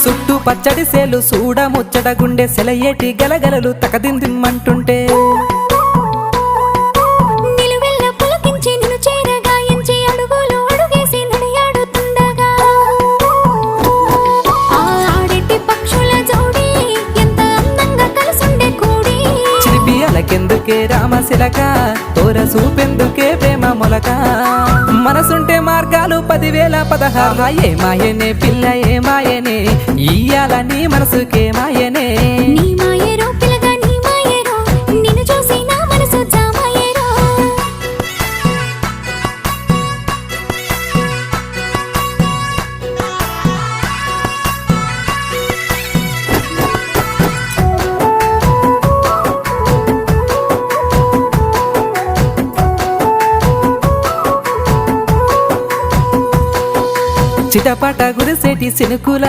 చుట్టూ పచ్చడి సేలు చూడ ముచ్చట గుండె సెలయేటి గలగలలు తకదిందిమ్మంటుంటే నిలువెల్ల పులకించి నిన్ను చేరగాయించి అడుగులు అడుగేసి నడియాడుతుండగా ఆడెట్టి పక్షుల జోడి ఎంత అందంగా కలుసుండే కూడి చిలిపి అలకెందుకే రామశిలక తోర సూపెందుకే ప్రేమ మొలక మనసుంటే మార్గాలు 10,016 ఏ మాయనే పిల్ల ఏ మాయనే ఇయ్యాల నీ మనసుకే మాయనే నీ మాయేరో పిల్లగా నీ మాయేరో నిన్ను చూసి నా మనసు జామాయేరో చిటపట గురిసేటి సినుకుల